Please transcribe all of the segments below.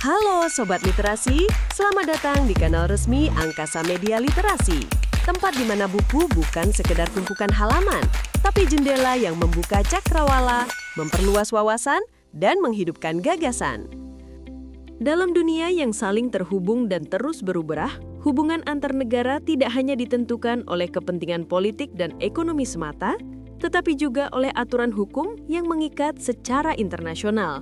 Halo Sobat Literasi, selamat datang di kanal resmi Angkasa Media Literasi. Tempat di mana buku bukan sekedar tumpukan halaman, tapi jendela yang membuka cakrawala, memperluas wawasan, dan menghidupkan gagasan. Dalam dunia yang saling terhubung dan terus berubah, hubungan antar negara tidak hanya ditentukan oleh kepentingan politik dan ekonomi semata, tetapi juga oleh aturan hukum yang mengikat secara internasional.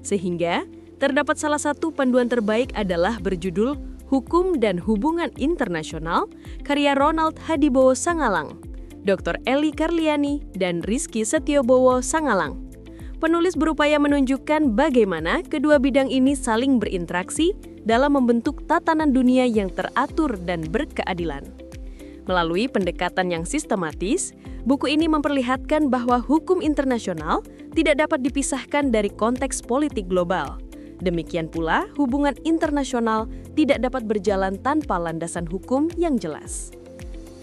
Sehingga, terdapat salah satu panduan terbaik adalah berjudul Hukum dan Hubungan Internasional, karya Ronald Hadibowo Sangalang, Dr. Eli Karliani, dan Rizky Setiobowo Sangalang. Penulis berupaya menunjukkan bagaimana kedua bidang ini saling berinteraksi dalam membentuk tatanan dunia yang teratur dan berkeadilan. Melalui pendekatan yang sistematis, buku ini memperlihatkan bahwa hukum internasional tidak dapat dipisahkan dari konteks politik global. Demikian pula, hubungan internasional tidak dapat berjalan tanpa landasan hukum yang jelas.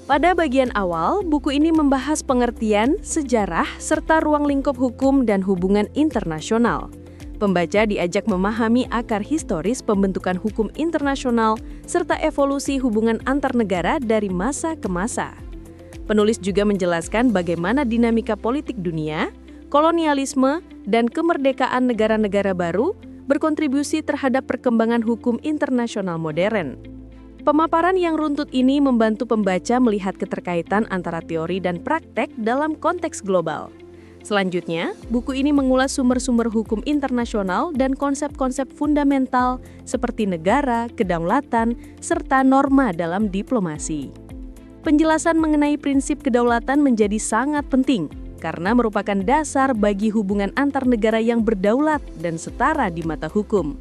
Pada bagian awal, buku ini membahas pengertian, sejarah, serta ruang lingkup hukum dan hubungan internasional. Pembaca diajak memahami akar historis pembentukan hukum internasional serta evolusi hubungan antar negara dari masa ke masa. Penulis juga menjelaskan bagaimana dinamika politik dunia, kolonialisme, dan kemerdekaan negara-negara baru berkontribusi terhadap perkembangan hukum internasional modern. Pemaparan yang runtut ini membantu pembaca melihat keterkaitan antara teori dan praktek dalam konteks global. Selanjutnya, buku ini mengulas sumber-sumber hukum internasional dan konsep-konsep fundamental seperti negara, kedaulatan, serta norma dalam diplomasi. Penjelasan mengenai prinsip kedaulatan menjadi sangat penting, karena merupakan dasar bagi hubungan antar negara yang berdaulat dan setara di mata hukum.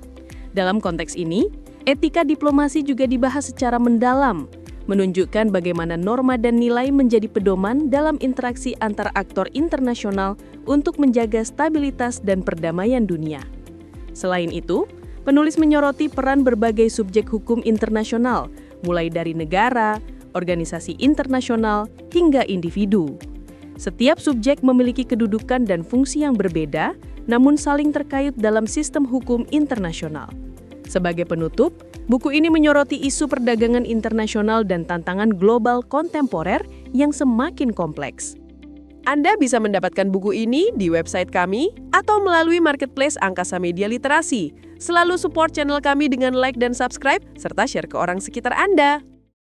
Dalam konteks ini, etika diplomasi juga dibahas secara mendalam, menunjukkan bagaimana norma dan nilai menjadi pedoman dalam interaksi antar aktor internasional untuk menjaga stabilitas dan perdamaian dunia. Selain itu, penulis menyoroti peran berbagai subjek hukum internasional, mulai dari negara, organisasi internasional, hingga individu. Setiap subjek memiliki kedudukan dan fungsi yang berbeda, namun saling terkait dalam sistem hukum internasional. Sebagai penutup, buku ini menyoroti isu perdagangan internasional dan tantangan global kontemporer yang semakin kompleks. Anda bisa mendapatkan buku ini di website kami atau melalui marketplace Angkasa Media Literasi. Selalu support channel kami dengan like dan subscribe, serta share ke orang sekitar Anda.